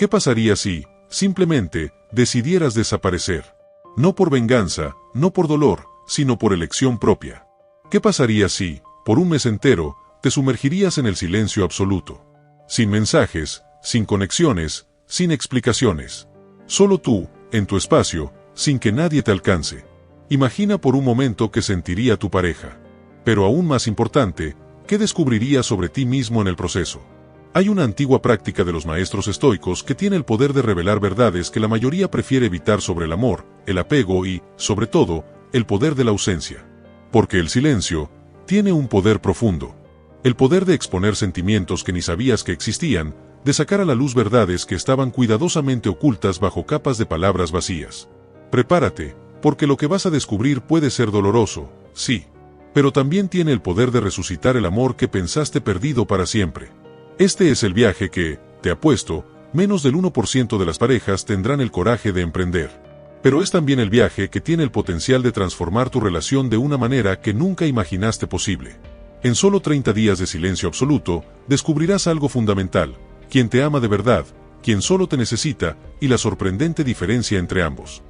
¿Qué pasaría si, simplemente, decidieras desaparecer? No por venganza, no por dolor, sino por elección propia. ¿Qué pasaría si, por un mes entero, te sumergirías en el silencio absoluto? Sin mensajes, sin conexiones, sin explicaciones. Solo tú, en tu espacio, sin que nadie te alcance. Imagina por un momento qué sentiría tu pareja. Pero aún más importante, ¿qué descubrirías sobre ti mismo en el proceso? Hay una antigua práctica de los maestros estoicos que tiene el poder de revelar verdades que la mayoría prefiere evitar sobre el amor, el apego y, sobre todo, el poder de la ausencia. Porque el silencio tiene un poder profundo. El poder de exponer sentimientos que ni sabías que existían, de sacar a la luz verdades que estaban cuidadosamente ocultas bajo capas de palabras vacías. Prepárate, porque lo que vas a descubrir puede ser doloroso, sí, pero también tiene el poder de resucitar el amor que pensaste perdido para siempre. Este es el viaje que, te apuesto, menos del 1% de las parejas tendrán el coraje de emprender. Pero es también el viaje que tiene el potencial de transformar tu relación de una manera que nunca imaginaste posible. En solo 30 días de silencio absoluto, descubrirás algo fundamental: quien te ama de verdad, quien solo te necesita, y la sorprendente diferencia entre ambos.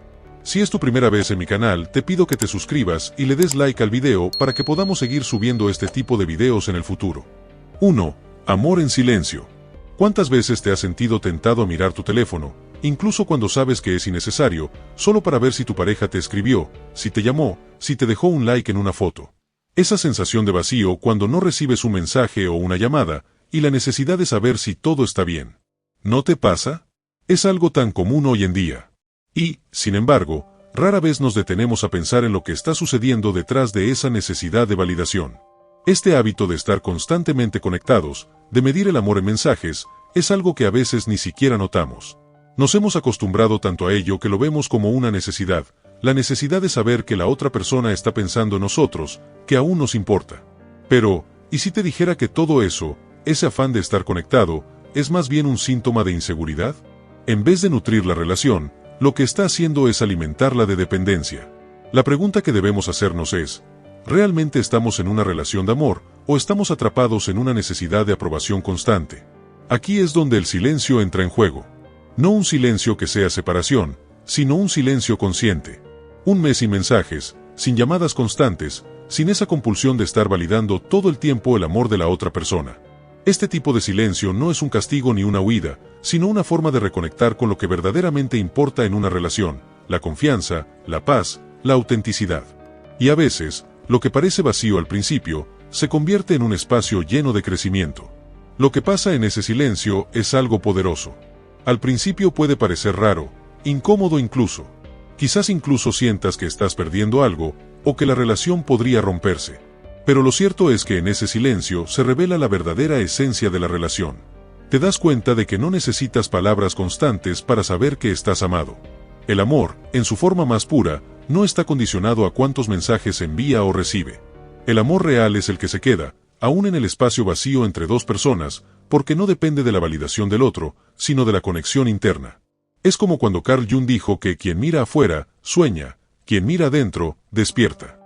Si es tu primera vez en mi canal, te pido que te suscribas y le des like al video para que podamos seguir subiendo este tipo de videos en el futuro. 1. Amor en silencio. ¿Cuántas veces te has sentido tentado a mirar tu teléfono, incluso cuando sabes que es innecesario, solo para ver si tu pareja te escribió, si te llamó, si te dejó un like en una foto? Esa sensación de vacío cuando no recibes un mensaje o una llamada, y la necesidad de saber si todo está bien. ¿No te pasa? Es algo tan común hoy en día. Y, sin embargo, rara vez nos detenemos a pensar en lo que está sucediendo detrás de esa necesidad de validación. Este hábito de estar constantemente conectados, de medir el amor en mensajes, es algo que a veces ni siquiera notamos. Nos hemos acostumbrado tanto a ello que lo vemos como una necesidad, la necesidad de saber que la otra persona está pensando en nosotros, que aún nos importa. Pero, ¿y si te dijera que todo eso, ese afán de estar conectado, es más bien un síntoma de inseguridad? En vez de nutrir la relación, lo que está haciendo es alimentarla de dependencia. La pregunta que debemos hacernos es: ¿realmente estamos en una relación de amor, o estamos atrapados en una necesidad de aprobación constante? Aquí es donde el silencio entra en juego. No un silencio que sea separación, sino un silencio consciente. Un mes sin mensajes, sin llamadas constantes, sin esa compulsión de estar validando todo el tiempo el amor de la otra persona. Este tipo de silencio no es un castigo ni una huida, sino una forma de reconectar con lo que verdaderamente importa en una relación: la confianza, la paz, la autenticidad. Y a veces, lo que parece vacío al principio, se convierte en un espacio lleno de crecimiento. Lo que pasa en ese silencio es algo poderoso. Al principio puede parecer raro, incómodo incluso. Quizás incluso sientas que estás perdiendo algo, o que la relación podría romperse. Pero lo cierto es que en ese silencio se revela la verdadera esencia de la relación. Te das cuenta de que no necesitas palabras constantes para saber que estás amado. El amor, en su forma más pura, no está condicionado a cuántos mensajes envía o recibe. El amor real es el que se queda, aún en el espacio vacío entre dos personas, porque no depende de la validación del otro, sino de la conexión interna. Es como cuando Carl Jung dijo que quien mira afuera, sueña; quien mira adentro, despierta.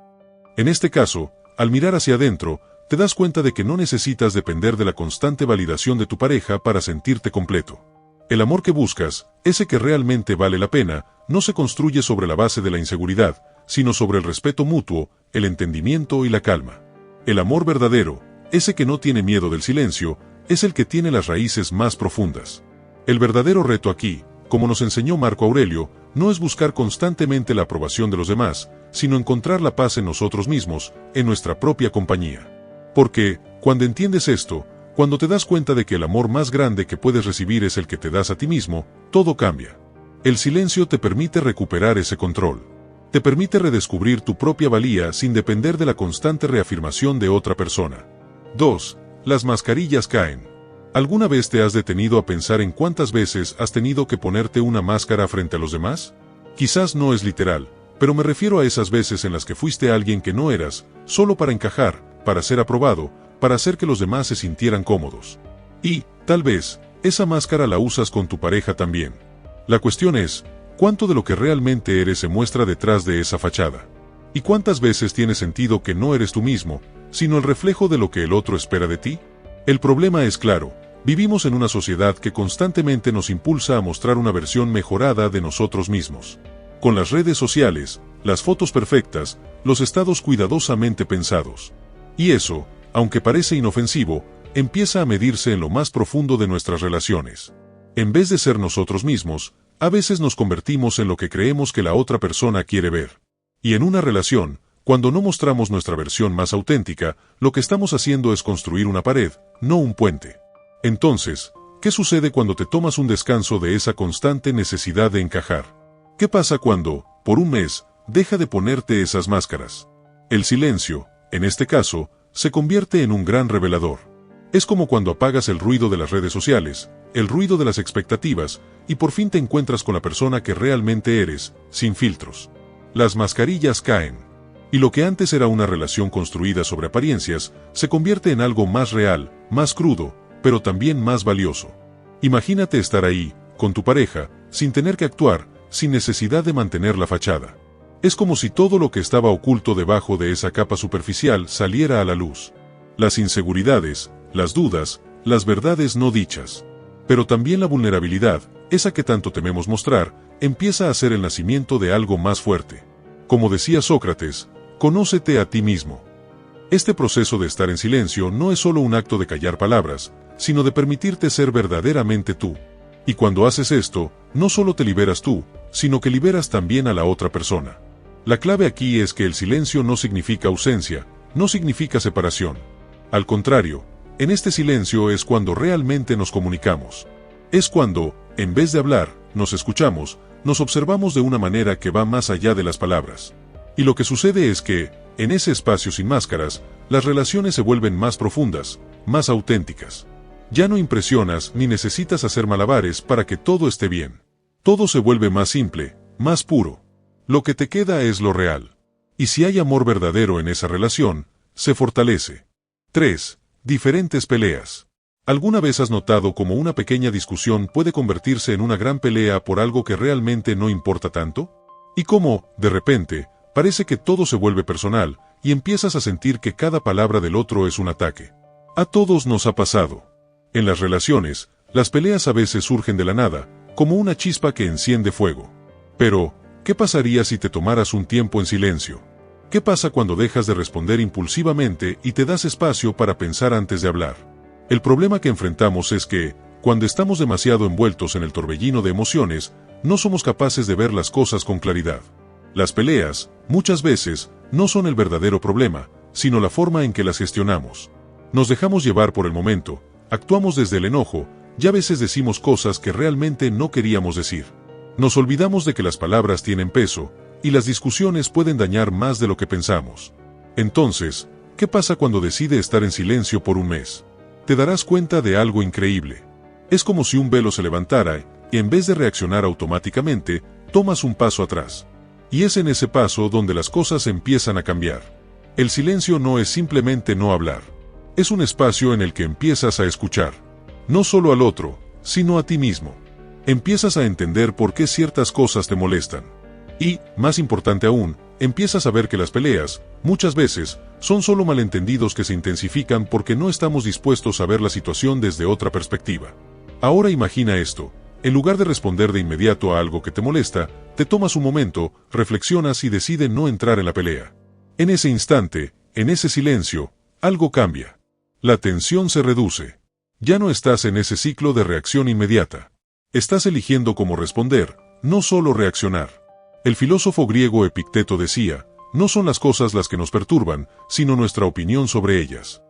En este caso, al mirar hacia adentro, te das cuenta de que no necesitas depender de la constante validación de tu pareja para sentirte completo. El amor que buscas, ese que realmente vale la pena, no se construye sobre la base de la inseguridad, sino sobre el respeto mutuo, el entendimiento y la calma. El amor verdadero, ese que no tiene miedo del silencio, es el que tiene las raíces más profundas. El verdadero reto aquí, como nos enseñó Marco Aurelio, no es buscar constantemente la aprobación de los demás, sino encontrar la paz en nosotros mismos, en nuestra propia compañía. Porque, cuando entiendes esto, cuando te das cuenta de que el amor más grande que puedes recibir es el que te das a ti mismo, todo cambia. El silencio te permite recuperar ese control. Te permite redescubrir tu propia valía sin depender de la constante reafirmación de otra persona. 2. Las mascarillas caen. ¿Alguna vez te has detenido a pensar en cuántas veces has tenido que ponerte una máscara frente a los demás? Quizás no es literal, pero me refiero a esas veces en las que fuiste alguien que no eras, solo para encajar, para ser aprobado, para hacer que los demás se sintieran cómodos. Y, tal vez, esa máscara la usas con tu pareja también. La cuestión es, ¿cuánto de lo que realmente eres se muestra detrás de esa fachada? ¿Y cuántas veces tiene sentido que no eres tú mismo, sino el reflejo de lo que el otro espera de ti? El problema es claro: Vivimos en una sociedad que constantemente nos impulsa a mostrar una versión mejorada de nosotros mismos. Con las redes sociales, las fotos perfectas, los estados cuidadosamente pensados. Y eso, aunque parece inofensivo, empieza a medirse en lo más profundo de nuestras relaciones. En vez de ser nosotros mismos, a veces nos convertimos en lo que creemos que la otra persona quiere ver. Y en una relación, cuando no mostramos nuestra versión más auténtica, lo que estamos haciendo es construir una pared, no un puente. Entonces, ¿qué sucede cuando te tomas un descanso de esa constante necesidad de encajar? ¿Qué pasa cuando, por un mes, deja de ponerte esas máscaras? El silencio, en este caso, se convierte en un gran revelador. Es como cuando apagas el ruido de las redes sociales, el ruido de las expectativas, y por fin te encuentras con la persona que realmente eres, sin filtros. Las mascarillas caen. Y lo que antes era una relación construida sobre apariencias, se convierte en algo más real, más crudo, pero también más valioso. Imagínate estar ahí, con tu pareja, sin tener que actuar, sin necesidad de mantener la fachada. Es como si todo lo que estaba oculto debajo de esa capa superficial saliera a la luz. Las inseguridades, las dudas, las verdades no dichas. Pero también la vulnerabilidad, esa que tanto tememos mostrar, empieza a ser el nacimiento de algo más fuerte. Como decía Sócrates, conócete a ti mismo. Este proceso de estar en silencio no es solo un acto de callar palabras, sino de permitirte ser verdaderamente tú. Y cuando haces esto, no solo te liberas tú, sino que liberas también a la otra persona. La clave aquí es que el silencio no significa ausencia, no significa separación. Al contrario, en este silencio es cuando realmente nos comunicamos. Es cuando, en vez de hablar, nos escuchamos, nos observamos de una manera que va más allá de las palabras. Y lo que sucede es que, en ese espacio sin máscaras, las relaciones se vuelven más profundas, más auténticas. Ya no impresionas ni necesitas hacer malabares para que todo esté bien. Todo se vuelve más simple, más puro. Lo que te queda es lo real. Y si hay amor verdadero en esa relación, se fortalece. 3. Diferentes peleas. ¿Alguna vez has notado cómo una pequeña discusión puede convertirse en una gran pelea por algo que realmente no importa tanto? Y cómo, de repente, parece que todo se vuelve personal, y empiezas a sentir que cada palabra del otro es un ataque. A todos nos ha pasado. En las relaciones, las peleas a veces surgen de la nada, como una chispa que enciende fuego. Pero, ¿qué pasaría si te tomaras un tiempo en silencio? ¿Qué pasa cuando dejas de responder impulsivamente y te das espacio para pensar antes de hablar? El problema que enfrentamos es que, cuando estamos demasiado envueltos en el torbellino de emociones, no somos capaces de ver las cosas con claridad. Las peleas, muchas veces, no son el verdadero problema, sino la forma en que las gestionamos. Nos dejamos llevar por el momento, actuamos desde el enojo, y a veces decimos cosas que realmente no queríamos decir. Nos olvidamos de que las palabras tienen peso, y las discusiones pueden dañar más de lo que pensamos. Entonces, ¿qué pasa cuando decides estar en silencio por un mes? Te darás cuenta de algo increíble. Es como si un velo se levantara, y en vez de reaccionar automáticamente, tomas un paso atrás. Y es en ese paso donde las cosas empiezan a cambiar. El silencio no es simplemente no hablar. Es un espacio en el que empiezas a escuchar. No solo al otro, sino a ti mismo. Empiezas a entender por qué ciertas cosas te molestan. Y, más importante aún, empiezas a ver que las peleas, muchas veces, son solo malentendidos que se intensifican porque no estamos dispuestos a ver la situación desde otra perspectiva. Ahora imagina esto. En lugar de responder de inmediato a algo que te molesta, te tomas un momento, reflexionas y decides no entrar en la pelea. En ese instante, en ese silencio, algo cambia. La tensión se reduce. Ya no estás en ese ciclo de reacción inmediata. Estás eligiendo cómo responder, no solo reaccionar. El filósofo griego Epicteto decía, no son las cosas las que nos perturban, sino nuestra opinión sobre ellas.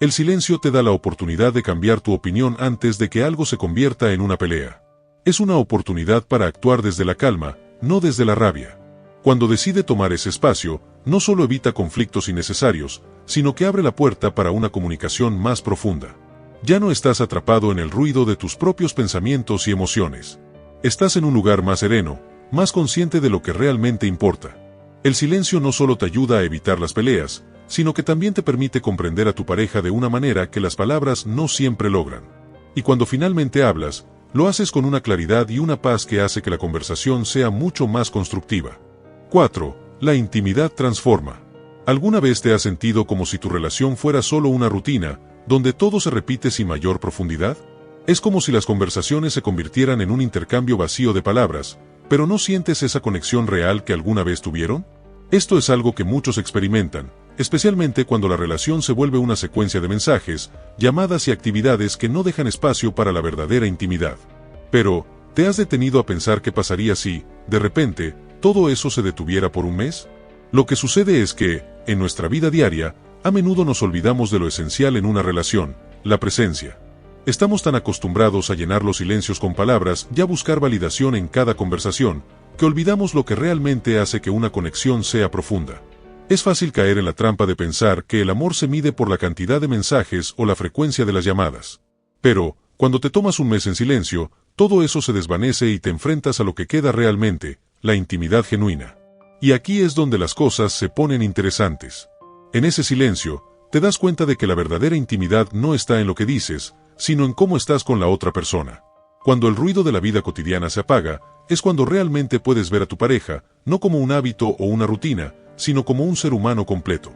El silencio te da la oportunidad de cambiar tu opinión antes de que algo se convierta en una pelea. Es una oportunidad para actuar desde la calma, no desde la rabia. Cuando decide tomar ese espacio, no solo evita conflictos innecesarios, sino que abre la puerta para una comunicación más profunda. Ya no estás atrapado en el ruido de tus propios pensamientos y emociones. Estás en un lugar más sereno, más consciente de lo que realmente importa. El silencio no solo te ayuda a evitar las peleas, sino que también te permite comprender a tu pareja de una manera que las palabras no siempre logran. Y cuando finalmente hablas, lo haces con una claridad y una paz que hace que la conversación sea mucho más constructiva. 4. La intimidad transforma. ¿Alguna vez te has sentido como si tu relación fuera solo una rutina, donde todo se repite sin mayor profundidad? Es como si las conversaciones se convirtieran en un intercambio vacío de palabras, pero ¿no sientes esa conexión real que alguna vez tuvieron? Esto es algo que muchos experimentan, especialmente cuando la relación se vuelve una secuencia de mensajes, llamadas y actividades que no dejan espacio para la verdadera intimidad. Pero, ¿te has detenido a pensar qué pasaría si, de repente, todo eso se detuviera por un mes? Lo que sucede es que, en nuestra vida diaria, a menudo nos olvidamos de lo esencial en una relación, la presencia. Estamos tan acostumbrados a llenar los silencios con palabras y a buscar validación en cada conversación, que olvidamos lo que realmente hace que una conexión sea profunda. Es fácil caer en la trampa de pensar que el amor se mide por la cantidad de mensajes o la frecuencia de las llamadas. Pero, cuando te tomas un mes en silencio, todo eso se desvanece y te enfrentas a lo que queda realmente, la intimidad genuina. Y aquí es donde las cosas se ponen interesantes. En ese silencio, te das cuenta de que la verdadera intimidad no está en lo que dices, sino en cómo estás con la otra persona. Cuando el ruido de la vida cotidiana se apaga, es cuando realmente puedes ver a tu pareja, no como un hábito o una rutina, sino como un ser humano completo.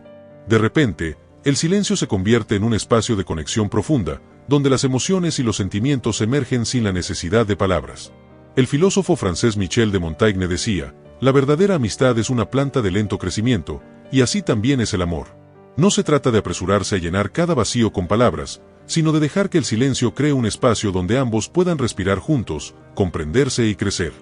De repente, el silencio se convierte en un espacio de conexión profunda, donde las emociones y los sentimientos emergen sin la necesidad de palabras. El filósofo francés Michel de Montaigne decía, la verdadera amistad es una planta de lento crecimiento, y así también es el amor. No se trata de apresurarse a llenar cada vacío con palabras, sino de dejar que el silencio cree un espacio donde ambos puedan respirar juntos, comprenderse y crecer.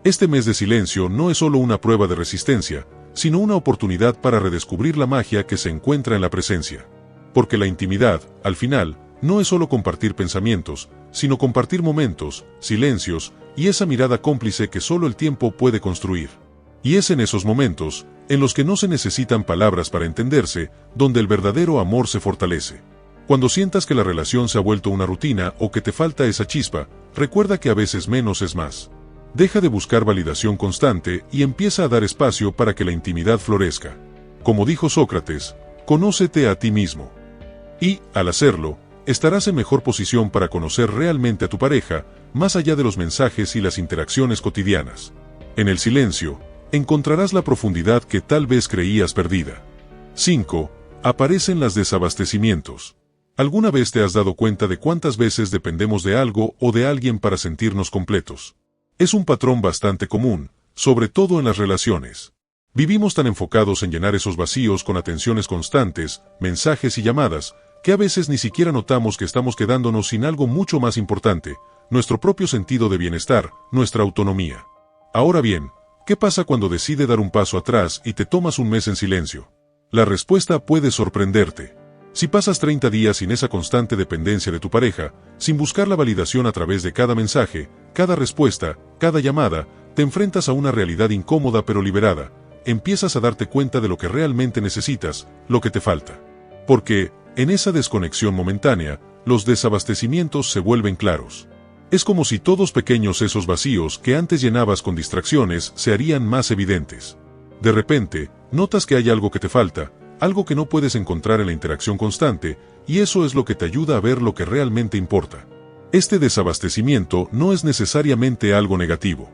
Este mes de silencio no es solo una prueba de resistencia, sino una oportunidad para redescubrir la magia que se encuentra en la presencia. Porque la intimidad, al final, no es solo compartir pensamientos, sino compartir momentos, silencios, y esa mirada cómplice que solo el tiempo puede construir. Y es en esos momentos, en los que no se necesitan palabras para entenderse, donde el verdadero amor se fortalece. Cuando sientas que la relación se ha vuelto una rutina o que te falta esa chispa, recuerda que a veces menos es más. Deja de buscar validación constante y empieza a dar espacio para que la intimidad florezca. Como dijo Sócrates, conócete a ti mismo. Y, al hacerlo, estarás en mejor posición para conocer realmente a tu pareja, más allá de los mensajes y las interacciones cotidianas. En el silencio, encontrarás la profundidad que tal vez creías perdida. 5. Aparecen los desabastecimientos. ¿Alguna vez te has dado cuenta de cuántas veces dependemos de algo o de alguien para sentirnos completos? Es un patrón bastante común, sobre todo en las relaciones. Vivimos tan enfocados en llenar esos vacíos con atenciones constantes, mensajes y llamadas, que a veces ni siquiera notamos que estamos quedándonos sin algo mucho más importante, nuestro propio sentido de bienestar, nuestra autonomía. Ahora bien, ¿qué pasa cuando decides dar un paso atrás y te tomas un mes en silencio? La respuesta puede sorprenderte. Si pasas 30 días sin esa constante dependencia de tu pareja, sin buscar la validación a través de cada mensaje, cada respuesta, cada llamada, te enfrentas a una realidad incómoda pero liberada, empiezas a darte cuenta de lo que realmente necesitas, lo que te falta. Porque, en esa desconexión momentánea, los desabastecimientos se vuelven claros. Es como si todos pequeños esos vacíos que antes llenabas con distracciones se harían más evidentes. De repente, notas que hay algo que te falta, algo que no puedes encontrar en la interacción constante, y eso es lo que te ayuda a ver lo que realmente importa. Este desabastecimiento no es necesariamente algo negativo.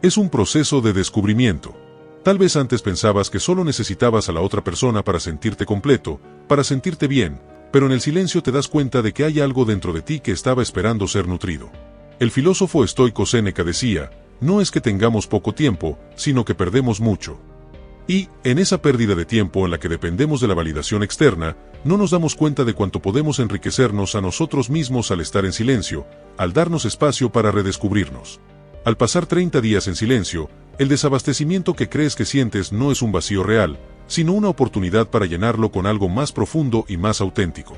Es un proceso de descubrimiento. Tal vez antes pensabas que solo necesitabas a la otra persona para sentirte completo, para sentirte bien, pero en el silencio te das cuenta de que hay algo dentro de ti que estaba esperando ser nutrido. El filósofo estoico Séneca decía, no es que tengamos poco tiempo, sino que perdemos mucho. Y, en esa pérdida de tiempo en la que dependemos de la validación externa, no nos damos cuenta de cuánto podemos enriquecernos a nosotros mismos al estar en silencio, al darnos espacio para redescubrirnos. Al pasar 30 días en silencio, el desabastecimiento que crees que sientes no es un vacío real, sino una oportunidad para llenarlo con algo más profundo y más auténtico.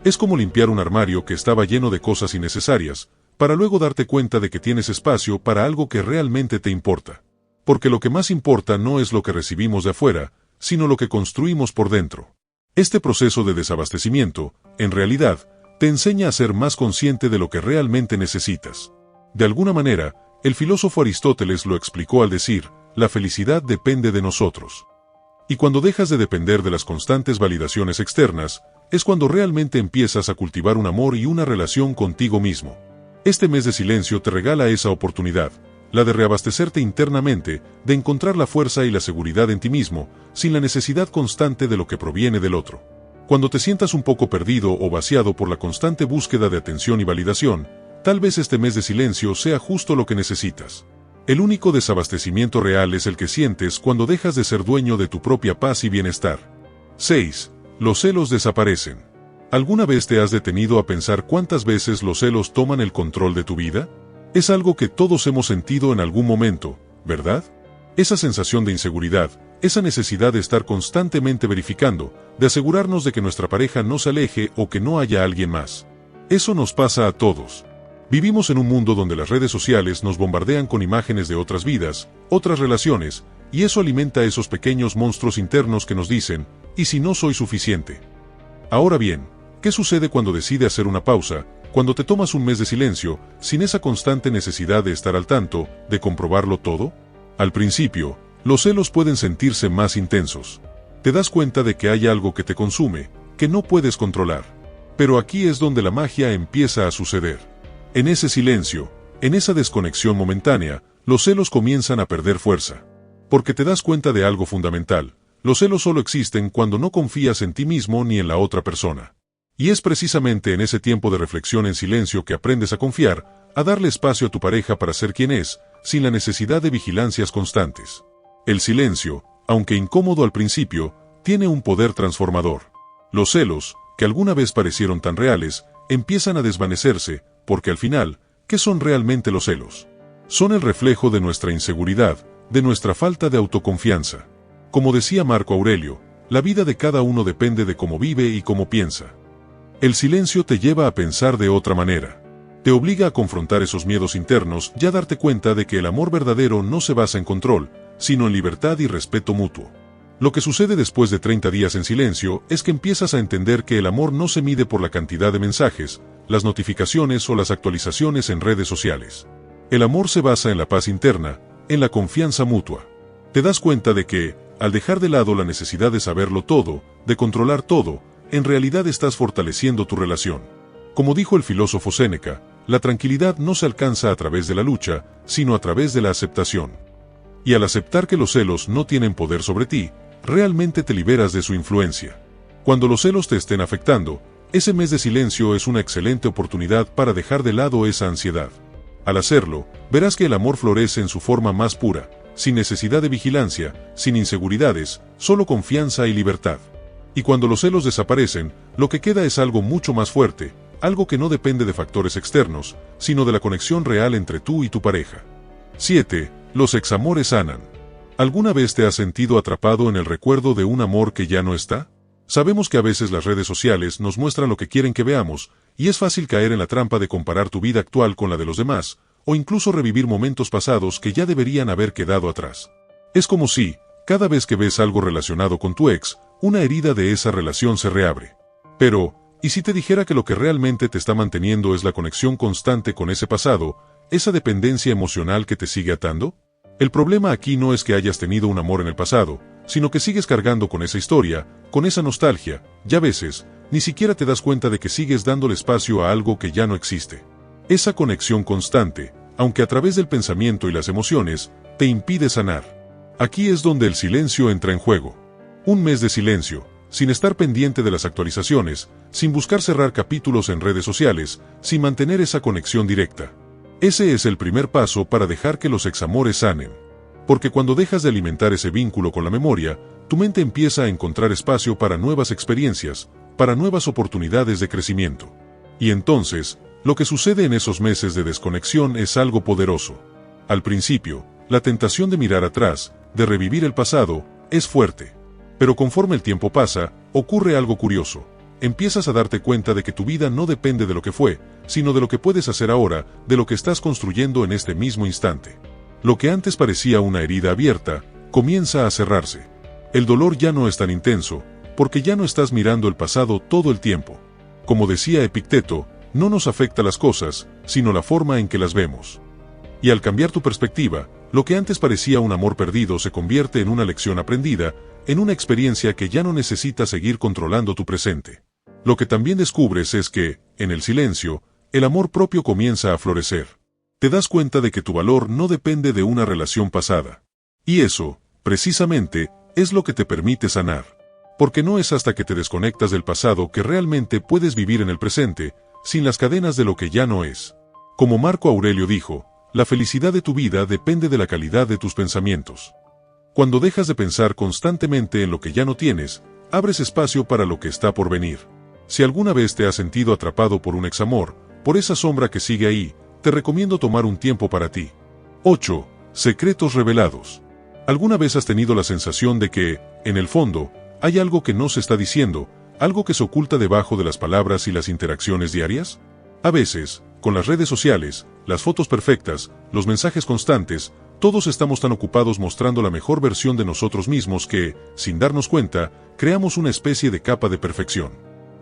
Es como limpiar un armario que estaba lleno de cosas innecesarias, para luego darte cuenta de que tienes espacio para algo que realmente te importa. Porque lo que más importa no es lo que recibimos de afuera, sino lo que construimos por dentro. Este proceso de desabastecimiento, en realidad, te enseña a ser más consciente de lo que realmente necesitas. De alguna manera, el filósofo Aristóteles lo explicó al decir, la felicidad depende de nosotros. Y cuando dejas de depender de las constantes validaciones externas, es cuando realmente empiezas a cultivar un amor y una relación contigo mismo. Este mes de silencio te regala esa oportunidad, la de reabastecerte internamente, de encontrar la fuerza y la seguridad en ti mismo, sin la necesidad constante de lo que proviene del otro. Cuando te sientas un poco perdido o vaciado por la constante búsqueda de atención y validación, Tal vez este mes de silencio sea justo lo que necesitas. El único desabastecimiento real es el que sientes cuando dejas de ser dueño de tu propia paz y bienestar. 6. Los celos desaparecen. ¿Alguna vez te has detenido a pensar cuántas veces los celos toman el control de tu vida? Es algo que todos hemos sentido en algún momento, ¿verdad? Esa sensación de inseguridad, esa necesidad de estar constantemente verificando, de asegurarnos de que nuestra pareja no se aleje o que no haya alguien más. Eso nos pasa a todos. Vivimos en un mundo donde las redes sociales nos bombardean con imágenes de otras vidas, otras relaciones, y eso alimenta esos pequeños monstruos internos que nos dicen, ¿y si no soy suficiente? Ahora bien, ¿qué sucede cuando decides hacer una pausa, cuando te tomas un mes de silencio, sin esa constante necesidad de estar al tanto, de comprobarlo todo? Al principio, los celos pueden sentirse más intensos. Te das cuenta de que hay algo que te consume, que no puedes controlar. Pero aquí es donde la magia empieza a suceder. En ese silencio, en esa desconexión momentánea, los celos comienzan a perder fuerza. Porque te das cuenta de algo fundamental. Los celos solo existen cuando no confías en ti mismo ni en la otra persona. Y es precisamente en ese tiempo de reflexión en silencio que aprendes a confiar, a darle espacio a tu pareja para ser quien es, sin la necesidad de vigilancias constantes. El silencio, aunque incómodo al principio, tiene un poder transformador. Los celos, que alguna vez parecieron tan reales, empiezan a desvanecerse, porque al final, ¿qué son realmente los celos? Son el reflejo de nuestra inseguridad, de nuestra falta de autoconfianza. Como decía Marco Aurelio, la vida de cada uno depende de cómo vive y cómo piensa. El silencio te lleva a pensar de otra manera. Te obliga a confrontar esos miedos internos y a darte cuenta de que el amor verdadero no se basa en control, sino en libertad y respeto mutuo. Lo que sucede después de 30 días en silencio es que empiezas a entender que el amor no se mide por la cantidad de mensajes, las notificaciones o las actualizaciones en redes sociales. El amor se basa en la paz interna, en la confianza mutua. Te das cuenta de que, al dejar de lado la necesidad de saberlo todo, de controlar todo, en realidad estás fortaleciendo tu relación. Como dijo el filósofo Séneca, la tranquilidad no se alcanza a través de la lucha, sino a través de la aceptación. Y al aceptar que los celos no tienen poder sobre ti, realmente te liberas de su influencia. Cuando los celos te estén afectando, ese mes de silencio es una excelente oportunidad para dejar de lado esa ansiedad. Al hacerlo, verás que el amor florece en su forma más pura, sin necesidad de vigilancia, sin inseguridades, solo confianza y libertad. Y cuando los celos desaparecen, lo que queda es algo mucho más fuerte, algo que no depende de factores externos, sino de la conexión real entre tú y tu pareja. 7. Los examores sanan. ¿Alguna vez te has sentido atrapado en el recuerdo de un amor que ya no está? Sabemos que a veces las redes sociales nos muestran lo que quieren que veamos, y es fácil caer en la trampa de comparar tu vida actual con la de los demás, o incluso revivir momentos pasados que ya deberían haber quedado atrás. Es como si, cada vez que ves algo relacionado con tu ex, una herida de esa relación se reabre. Pero, ¿y si te dijera que lo que realmente te está manteniendo es la conexión constante con ese pasado, esa dependencia emocional que te sigue atando? El problema aquí no es que hayas tenido un amor en el pasado, sino que sigues cargando con esa historia, con esa nostalgia, y a veces, ni siquiera te das cuenta de que sigues dándole espacio a algo que ya no existe. Esa conexión constante, aunque a través del pensamiento y las emociones, te impide sanar. Aquí es donde el silencio entra en juego. Un mes de silencio, sin estar pendiente de las actualizaciones, sin buscar cerrar capítulos en redes sociales, sin mantener esa conexión directa. Ese es el primer paso para dejar que los examores sanen. Porque cuando dejas de alimentar ese vínculo con la memoria, tu mente empieza a encontrar espacio para nuevas experiencias, para nuevas oportunidades de crecimiento. Y entonces, lo que sucede en esos meses de desconexión es algo poderoso. Al principio, la tentación de mirar atrás, de revivir el pasado, es fuerte. Pero conforme el tiempo pasa, ocurre algo curioso. Empiezas a darte cuenta de que tu vida no depende de lo que fue, sino de lo que puedes hacer ahora, de lo que estás construyendo en este mismo instante. Lo que antes parecía una herida abierta, comienza a cerrarse. El dolor ya no es tan intenso, porque ya no estás mirando el pasado todo el tiempo. Como decía Epicteto, no nos afecta las cosas, sino la forma en que las vemos. Y al cambiar tu perspectiva, lo que antes parecía un amor perdido se convierte en una lección aprendida, en una experiencia que ya no necesita seguir controlando tu presente. Lo que también descubres es que, en el silencio, el amor propio comienza a florecer. Te das cuenta de que tu valor no depende de una relación pasada. Y eso, precisamente, es lo que te permite sanar. Porque no es hasta que te desconectas del pasado que realmente puedes vivir en el presente, sin las cadenas de lo que ya no es. Como Marco Aurelio dijo, la felicidad de tu vida depende de la calidad de tus pensamientos. Cuando dejas de pensar constantemente en lo que ya no tienes, abres espacio para lo que está por venir. Si alguna vez te has sentido atrapado por un examor, por esa sombra que sigue ahí, te recomiendo tomar un tiempo para ti. 8. Secretos revelados. ¿Alguna vez has tenido la sensación de que, en el fondo, hay algo que no se está diciendo, algo que se oculta debajo de las palabras y las interacciones diarias? A veces, con las redes sociales, las fotos perfectas, los mensajes constantes, todos estamos tan ocupados mostrando la mejor versión de nosotros mismos que, sin darnos cuenta, creamos una especie de capa de perfección.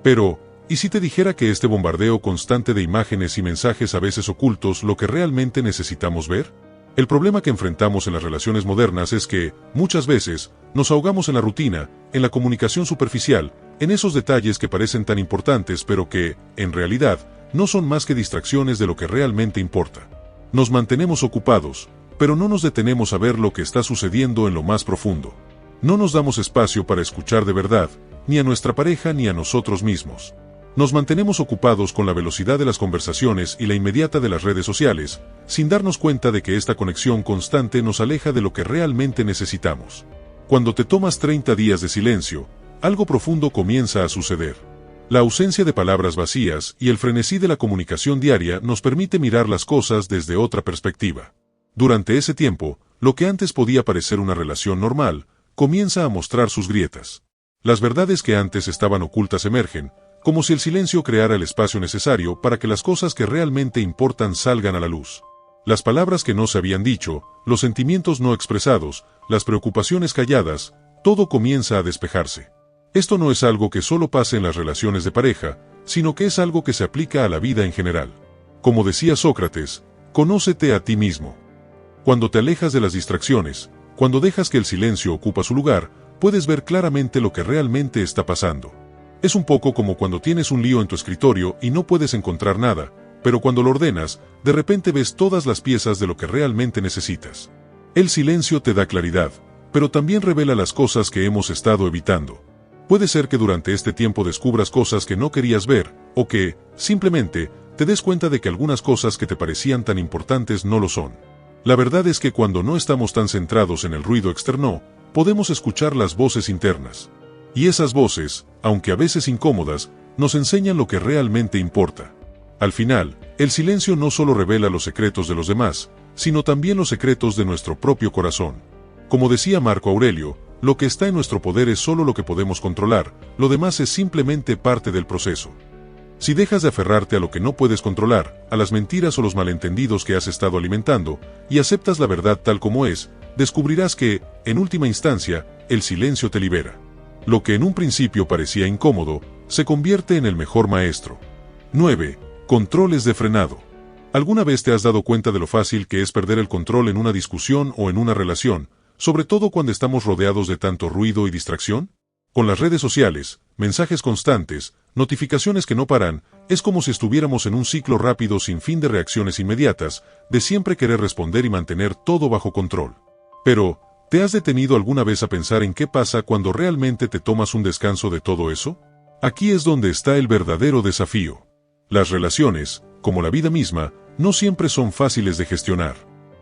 Pero, ¿y si te dijera que este bombardeo constante de imágenes y mensajes a veces ocultos lo que realmente necesitamos ver? El problema que enfrentamos en las relaciones modernas es que, muchas veces, nos ahogamos en la rutina, en la comunicación superficial, en esos detalles que parecen tan importantes pero que, en realidad, no son más que distracciones de lo que realmente importa. Nos mantenemos ocupados, pero no nos detenemos a ver lo que está sucediendo en lo más profundo. No nos damos espacio para escuchar de verdad, ni a nuestra pareja ni a nosotros mismos. Nos mantenemos ocupados con la velocidad de las conversaciones y la inmediata de las redes sociales, sin darnos cuenta de que esta conexión constante nos aleja de lo que realmente necesitamos. Cuando te tomas 30 días de silencio, algo profundo comienza a suceder. La ausencia de palabras vacías y el frenesí de la comunicación diaria nos permite mirar las cosas desde otra perspectiva. Durante ese tiempo, lo que antes podía parecer una relación normal, comienza a mostrar sus grietas. Las verdades que antes estaban ocultas emergen, como si el silencio creara el espacio necesario para que las cosas que realmente importan salgan a la luz. Las palabras que no se habían dicho, los sentimientos no expresados, las preocupaciones calladas, todo comienza a despejarse. Esto no es algo que solo pase en las relaciones de pareja, sino que es algo que se aplica a la vida en general. Como decía Sócrates, conócete a ti mismo. Cuando te alejas de las distracciones, cuando dejas que el silencio ocupa su lugar, puedes ver claramente lo que realmente está pasando. Es un poco como cuando tienes un lío en tu escritorio y no puedes encontrar nada, pero cuando lo ordenas, de repente ves todas las piezas de lo que realmente necesitas. El silencio te da claridad, pero también revela las cosas que hemos estado evitando. Puede ser que durante este tiempo descubras cosas que no querías ver, o que, simplemente, te des cuenta de que algunas cosas que te parecían tan importantes no lo son. La verdad es que cuando no estamos tan centrados en el ruido externo, podemos escuchar las voces internas. Y esas voces, aunque a veces incómodas, nos enseñan lo que realmente importa. Al final, el silencio no solo revela los secretos de los demás, sino también los secretos de nuestro propio corazón. Como decía Marco Aurelio, lo que está en nuestro poder es solo lo que podemos controlar, lo demás es simplemente parte del proceso. Si dejas de aferrarte a lo que no puedes controlar, a las mentiras o los malentendidos que has estado alimentando, y aceptas la verdad tal como es, descubrirás que, en última instancia, el silencio te libera. Lo que en un principio parecía incómodo, se convierte en el mejor maestro. 9. Controles de frenado. ¿Alguna vez te has dado cuenta de lo fácil que es perder el control en una discusión o en una relación, sobre todo cuando estamos rodeados de tanto ruido y distracción? Con las redes sociales, mensajes constantes, notificaciones que no paran, es como si estuviéramos en un ciclo rápido sin fin de reacciones inmediatas, de siempre querer responder y mantener todo bajo control. Pero, ¿te has detenido alguna vez a pensar en qué pasa cuando realmente te tomas un descanso de todo eso? Aquí es donde está el verdadero desafío. Las relaciones, como la vida misma, no siempre son fáciles de gestionar.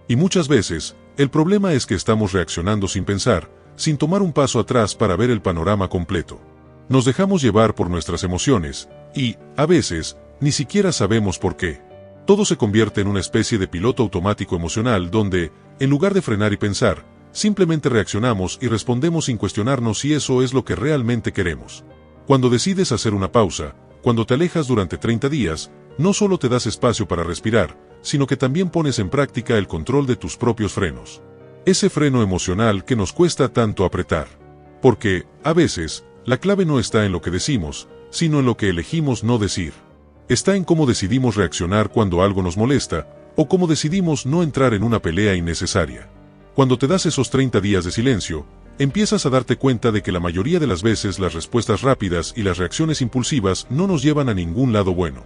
Y muchas veces, el problema es que estamos reaccionando sin pensar, sin tomar un paso atrás para ver el panorama completo. Nos dejamos llevar por nuestras emociones, y, a veces, ni siquiera sabemos por qué. Todo se convierte en una especie de piloto automático emocional donde, en lugar de frenar y pensar, simplemente reaccionamos y respondemos sin cuestionarnos si eso es lo que realmente queremos. Cuando decides hacer una pausa, cuando te alejas durante 30 días, no solo te das espacio para respirar, sino que también pones en práctica el control de tus propios frenos. Ese freno emocional que nos cuesta tanto apretar. Porque, a veces, la clave no está en lo que decimos, sino en lo que elegimos no decir. Está en cómo decidimos reaccionar cuando algo nos molesta, o cómo decidimos no entrar en una pelea innecesaria. Cuando te das esos 30 días de silencio, empiezas a darte cuenta de que la mayoría de las veces las respuestas rápidas y las reacciones impulsivas no nos llevan a ningún lado bueno.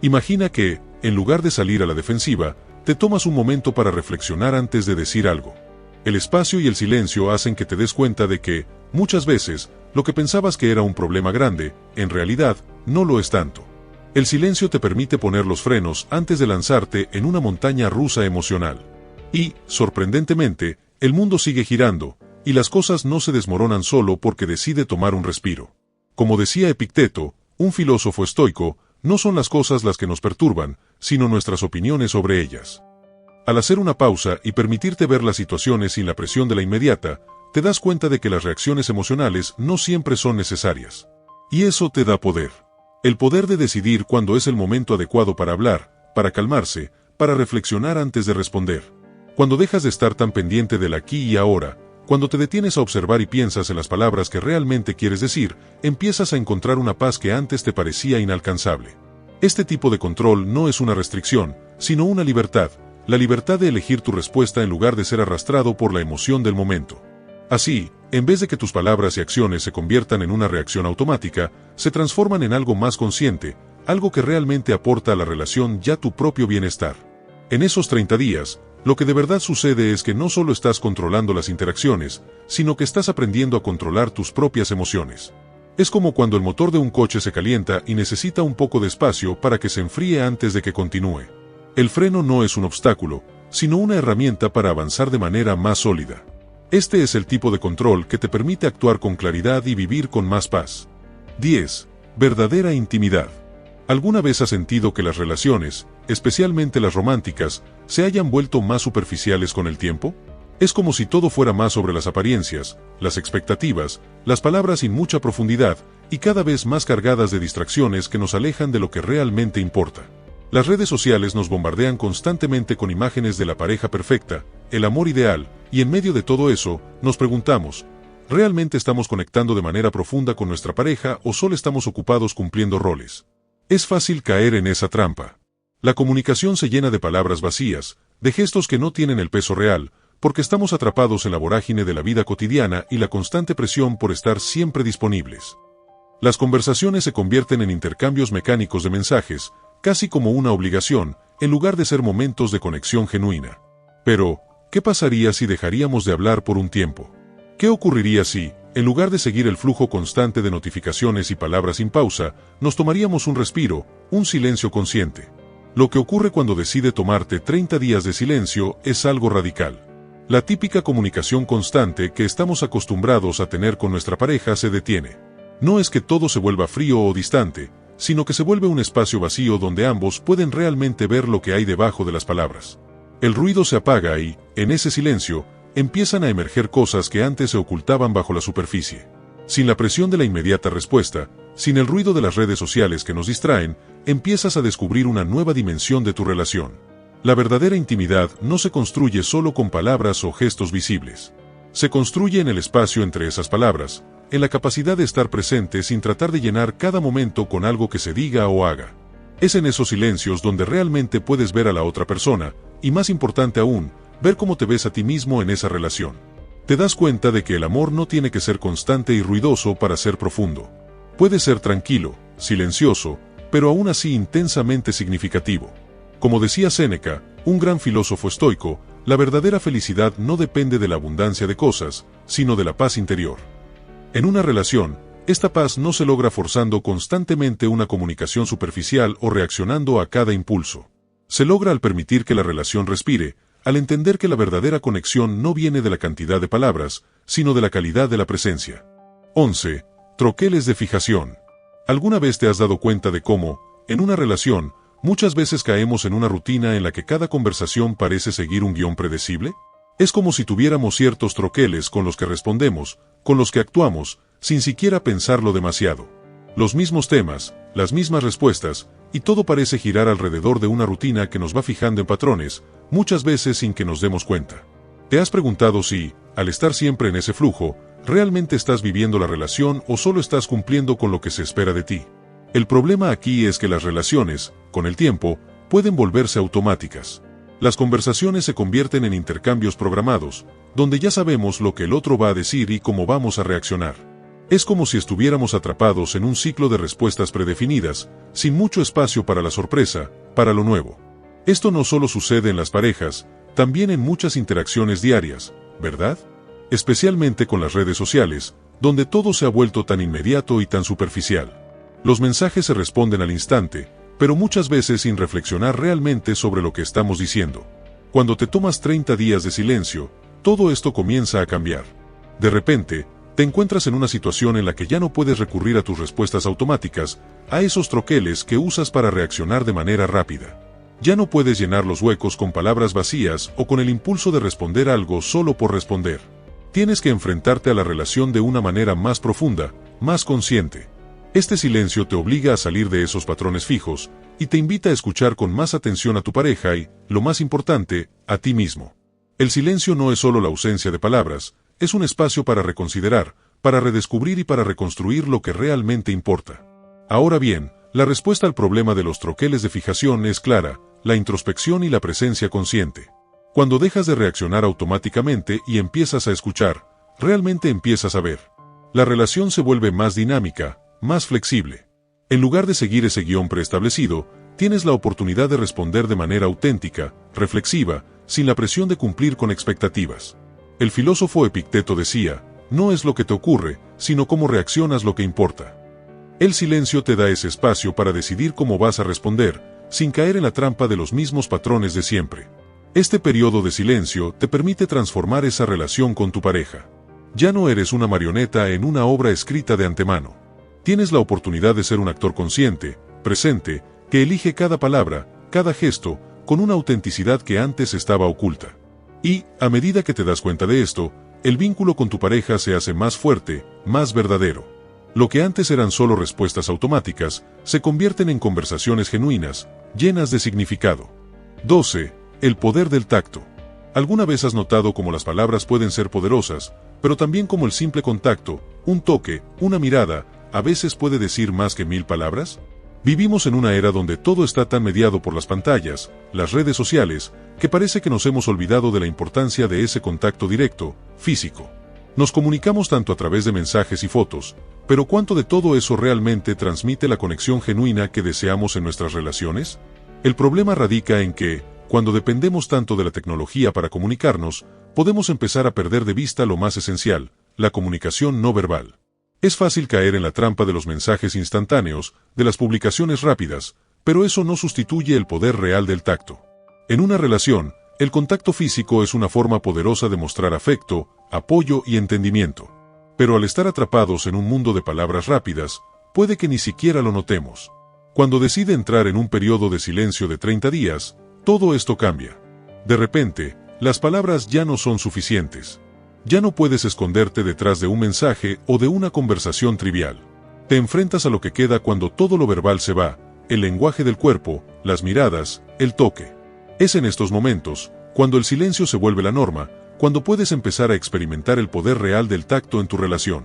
Imagina que, en lugar de salir a la defensiva, te tomas un momento para reflexionar antes de decir algo. El espacio y el silencio hacen que te des cuenta de que, muchas veces, lo que pensabas que era un problema grande, en realidad, no lo es tanto. El silencio te permite poner los frenos antes de lanzarte en una montaña rusa emocional. Y, sorprendentemente, el mundo sigue girando, y las cosas no se desmoronan solo porque decide tomar un respiro. Como decía Epicteto, un filósofo estoico, no son las cosas las que nos perturban, sino nuestras opiniones sobre ellas. Al hacer una pausa y permitirte ver las situaciones sin la presión de la inmediata, te das cuenta de que las reacciones emocionales no siempre son necesarias. Y eso te da poder. El poder de decidir cuándo es el momento adecuado para hablar, para calmarse, para reflexionar antes de responder. Cuando dejas de estar tan pendiente del aquí y ahora, cuando te detienes a observar y piensas en las palabras que realmente quieres decir, empiezas a encontrar una paz que antes te parecía inalcanzable. Este tipo de control no es una restricción, sino una libertad, la libertad de elegir tu respuesta en lugar de ser arrastrado por la emoción del momento. Así, en vez de que tus palabras y acciones se conviertan en una reacción automática, se transforman en algo más consciente, algo que realmente aporta a la relación y a tu propio bienestar. En esos 30 días, lo que de verdad sucede es que no solo estás controlando las interacciones, sino que estás aprendiendo a controlar tus propias emociones. Es como cuando el motor de un coche se calienta y necesita un poco de espacio para que se enfríe antes de que continúe. El freno no es un obstáculo, sino una herramienta para avanzar de manera más sólida. Este es el tipo de control que te permite actuar con claridad y vivir con más paz. 10. Verdadera intimidad. ¿Alguna vez has sentido que las relaciones, especialmente las románticas, se hayan vuelto más superficiales con el tiempo? Es como si todo fuera más sobre las apariencias, las expectativas, las palabras sin mucha profundidad, y cada vez más cargadas de distracciones que nos alejan de lo que realmente importa. Las redes sociales nos bombardean constantemente con imágenes de la pareja perfecta, el amor ideal, y en medio de todo eso, nos preguntamos, ¿realmente estamos conectando de manera profunda con nuestra pareja o solo estamos ocupados cumpliendo roles? Es fácil caer en esa trampa. La comunicación se llena de palabras vacías, de gestos que no tienen el peso real, porque estamos atrapados en la vorágine de la vida cotidiana y la constante presión por estar siempre disponibles. Las conversaciones se convierten en intercambios mecánicos de mensajes, casi como una obligación, en lugar de ser momentos de conexión genuina. Pero, ¿qué pasaría si dejaríamos de hablar por un tiempo? ¿Qué ocurriría si, en lugar de seguir el flujo constante de notificaciones y palabras sin pausa, nos tomaríamos un respiro, un silencio consciente? Lo que ocurre cuando decide tomarte 30 días de silencio es algo radical. La típica comunicación constante que estamos acostumbrados a tener con nuestra pareja se detiene. No es que todo se vuelva frío o distante, sino que se vuelve un espacio vacío donde ambos pueden realmente ver lo que hay debajo de las palabras. El ruido se apaga y, en ese silencio, empiezan a emerger cosas que antes se ocultaban bajo la superficie. Sin la presión de la inmediata respuesta, sin el ruido de las redes sociales que nos distraen, empiezas a descubrir una nueva dimensión de tu relación. La verdadera intimidad no se construye solo con palabras o gestos visibles. Se construye en el espacio entre esas palabras, en la capacidad de estar presente sin tratar de llenar cada momento con algo que se diga o haga. Es en esos silencios donde realmente puedes ver a la otra persona, y más importante aún, ver cómo te ves a ti mismo en esa relación. Te das cuenta de que el amor no tiene que ser constante y ruidoso para ser profundo. Puede ser tranquilo, silencioso, pero aún así intensamente significativo. Como decía Séneca, un gran filósofo estoico, la verdadera felicidad no depende de la abundancia de cosas, sino de la paz interior. En una relación, esta paz no se logra forzando constantemente una comunicación superficial o reaccionando a cada impulso. Se logra al permitir que la relación respire, al entender que la verdadera conexión no viene de la cantidad de palabras, sino de la calidad de la presencia. 11. Troqueles de fijación. ¿Alguna vez te has dado cuenta de cómo, en una relación, muchas veces caemos en una rutina en la que cada conversación parece seguir un guión predecible? Es como si tuviéramos ciertos troqueles con los que respondemos, con los que actuamos, sin siquiera pensarlo demasiado. Los mismos temas, las mismas respuestas, y todo parece girar alrededor de una rutina que nos va fijando en patrones, muchas veces sin que nos demos cuenta. ¿Te has preguntado si, al estar siempre en ese flujo, realmente estás viviendo la relación o solo estás cumpliendo con lo que se espera de ti? El problema aquí es que las relaciones, con el tiempo, pueden volverse automáticas. Las conversaciones se convierten en intercambios programados, donde ya sabemos lo que el otro va a decir y cómo vamos a reaccionar. Es como si estuviéramos atrapados en un ciclo de respuestas predefinidas, sin mucho espacio para la sorpresa, para lo nuevo. Esto no solo sucede en las parejas, también en muchas interacciones diarias, ¿verdad? Especialmente con las redes sociales, donde todo se ha vuelto tan inmediato y tan superficial. Los mensajes se responden al instante, pero muchas veces sin reflexionar realmente sobre lo que estamos diciendo. Cuando te tomas 30 días de silencio, todo esto comienza a cambiar. De repente, te encuentras en una situación en la que ya no puedes recurrir a tus respuestas automáticas, a esos troqueles que usas para reaccionar de manera rápida. Ya no puedes llenar los huecos con palabras vacías o con el impulso de responder algo solo por responder. Tienes que enfrentarte a la relación de una manera más profunda, más consciente. Este silencio te obliga a salir de esos patrones fijos y te invita a escuchar con más atención a tu pareja y, lo más importante, a ti mismo. El silencio no es solo la ausencia de palabras, es un espacio para reconsiderar, para redescubrir y para reconstruir lo que realmente importa. Ahora bien, la respuesta al problema de los troqueles de fijación es clara: la introspección y la presencia consciente. Cuando dejas de reaccionar automáticamente y empiezas a escuchar, realmente empiezas a ver. La relación se vuelve más dinámica, más flexible. En lugar de seguir ese guión preestablecido, tienes la oportunidad de responder de manera auténtica, reflexiva, sin la presión de cumplir con expectativas. El filósofo Epicteto decía: no es lo que te ocurre, sino cómo reaccionas lo que importa. El silencio te da ese espacio para decidir cómo vas a responder, sin caer en la trampa de los mismos patrones de siempre. Este periodo de silencio te permite transformar esa relación con tu pareja. Ya no eres una marioneta en una obra escrita de antemano. Tienes la oportunidad de ser un actor consciente, presente, que elige cada palabra, cada gesto, con una autenticidad que antes estaba oculta. Y, a medida que te das cuenta de esto, el vínculo con tu pareja se hace más fuerte, más verdadero. Lo que antes eran solo respuestas automáticas, se convierten en conversaciones genuinas, llenas de significado. 12. El poder del tacto. ¿Alguna vez has notado cómo las palabras pueden ser poderosas, pero también cómo el simple contacto, un toque, una mirada, a veces puede decir más que 1000 palabras? Vivimos en una era donde todo está tan mediado por las pantallas, las redes sociales, que parece que nos hemos olvidado de la importancia de ese contacto directo, físico. Nos comunicamos tanto a través de mensajes y fotos, pero ¿cuánto de todo eso realmente transmite la conexión genuina que deseamos en nuestras relaciones? El problema radica en que, cuando dependemos tanto de la tecnología para comunicarnos, podemos empezar a perder de vista lo más esencial: la comunicación no verbal. Es fácil caer en la trampa de los mensajes instantáneos, de las publicaciones rápidas, pero eso no sustituye el poder real del tacto. En una relación, el contacto físico es una forma poderosa de mostrar afecto, apoyo y entendimiento. Pero al estar atrapados en un mundo de palabras rápidas, puede que ni siquiera lo notemos. Cuando decide entrar en un periodo de silencio de 30 días, todo esto cambia. De repente, las palabras ya no son suficientes. Ya no puedes esconderte detrás de un mensaje o de una conversación trivial. Te enfrentas a lo que queda cuando todo lo verbal se va: el lenguaje del cuerpo, las miradas, el toque. Es en estos momentos, cuando el silencio se vuelve la norma, cuando puedes empezar a experimentar el poder real del tacto en tu relación.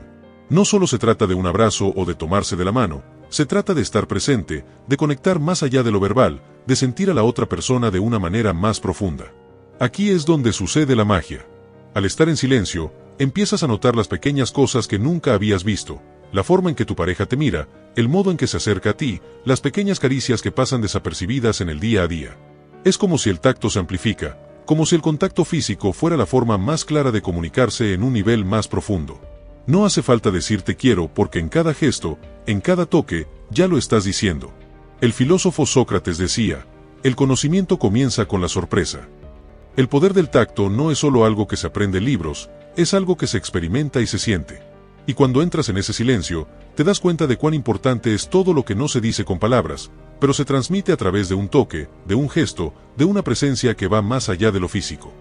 No solo se trata de un abrazo o de tomarse de la mano, se trata de estar presente, de conectar más allá de lo verbal, de sentir a la otra persona de una manera más profunda. Aquí es donde sucede la magia. Al estar en silencio, empiezas a notar las pequeñas cosas que nunca habías visto: la forma en que tu pareja te mira, el modo en que se acerca a ti, las pequeñas caricias que pasan desapercibidas en el día a día. Es como si el tacto se amplifica, como si el contacto físico fuera la forma más clara de comunicarse en un nivel más profundo. No hace falta decir te quiero, porque en cada gesto, en cada toque, ya lo estás diciendo. El filósofo Sócrates decía: el conocimiento comienza con la sorpresa. El poder del tacto no es solo algo que se aprende en libros, es algo que se experimenta y se siente. Y cuando entras en ese silencio, te das cuenta de cuán importante es todo lo que no se dice con palabras, pero se transmite a través de un toque, de un gesto, de una presencia que va más allá de lo físico.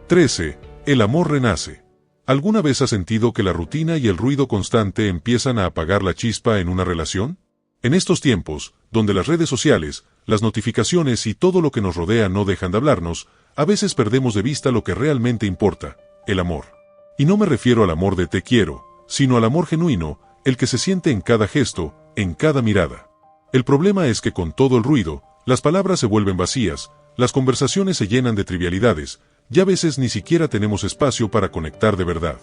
13. El amor renace. ¿Alguna vez has sentido que la rutina y el ruido constante empiezan a apagar la chispa en una relación? En estos tiempos, donde las redes sociales, las notificaciones y todo lo que nos rodea no dejan de hablarnos, a veces perdemos de vista lo que realmente importa: el amor. Y no me refiero al amor de te quiero, sino al amor genuino, el que se siente en cada gesto, en cada mirada. El problema es que con todo el ruido, las palabras se vuelven vacías, las conversaciones se llenan de trivialidades, y a veces ni siquiera tenemos espacio para conectar de verdad.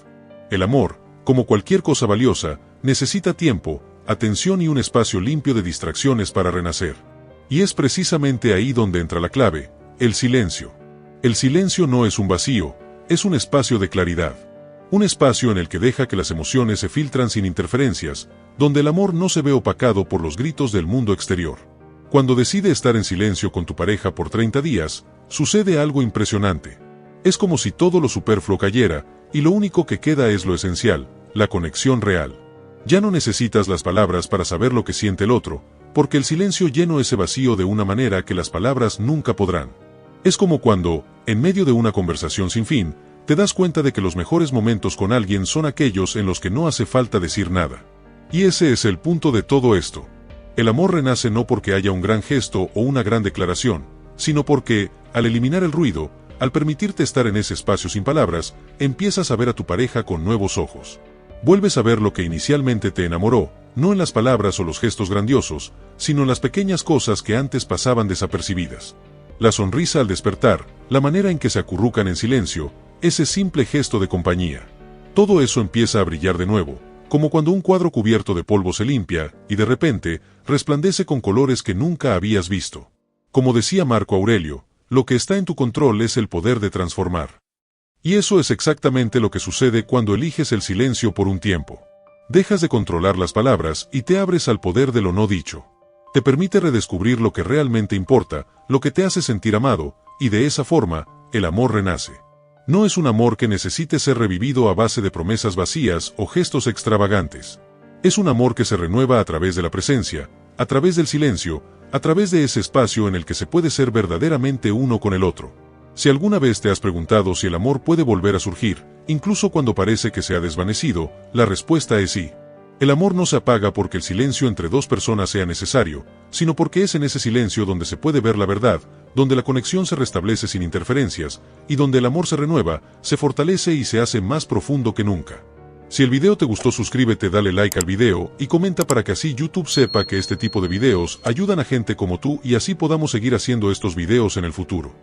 El amor, como cualquier cosa valiosa, necesita tiempo, atención y un espacio limpio de distracciones para renacer. Y es precisamente ahí donde entra la clave: el silencio. El silencio no es un vacío, es un espacio de claridad. Un espacio en el que deja que las emociones se filtran sin interferencias, donde el amor no se ve opacado por los gritos del mundo exterior. Cuando decide estar en silencio con tu pareja por 30 días, sucede algo impresionante. Es como si todo lo superfluo cayera, y lo único que queda es lo esencial, la conexión real. Ya no necesitas las palabras para saber lo que siente el otro, porque el silencio llena ese vacío de una manera que las palabras nunca podrán. Es como cuando, en medio de una conversación sin fin, te das cuenta de que los mejores momentos con alguien son aquellos en los que no hace falta decir nada. Y ese es el punto de todo esto. El amor renace no porque haya un gran gesto o una gran declaración, sino porque, al eliminar el ruido, al permitirte estar en ese espacio sin palabras, empiezas a ver a tu pareja con nuevos ojos. Vuelves a ver lo que inicialmente te enamoró, no en las palabras o los gestos grandiosos, sino en las pequeñas cosas que antes pasaban desapercibidas. La sonrisa al despertar, la manera en que se acurrucan en silencio, ese simple gesto de compañía. Todo eso empieza a brillar de nuevo, como cuando un cuadro cubierto de polvo se limpia, y de repente, resplandece con colores que nunca habías visto. Como decía Marco Aurelio, lo que está en tu control es el poder de transformar. Y eso es exactamente lo que sucede cuando eliges el silencio por un tiempo. Dejas de controlar las palabras y te abres al poder de lo no dicho. Te permite redescubrir lo que realmente importa, lo que te hace sentir amado, y de esa forma, el amor renace. No es un amor que necesite ser revivido a base de promesas vacías o gestos extravagantes. Es un amor que se renueva a través de la presencia, a través del silencio, a través de ese espacio en el que se puede ser verdaderamente uno con el otro. Si alguna vez te has preguntado si el amor puede volver a surgir, incluso cuando parece que se ha desvanecido, la respuesta es sí. El amor no se apaga porque el silencio entre dos personas sea necesario, sino porque es en ese silencio donde se puede ver la verdad, donde la conexión se restablece sin interferencias, y donde el amor se renueva, se fortalece y se hace más profundo que nunca. Si el video te gustó, suscríbete, dale like al video y comenta para que así YouTube sepa que este tipo de videos ayudan a gente como tú y así podamos seguir haciendo estos videos en el futuro.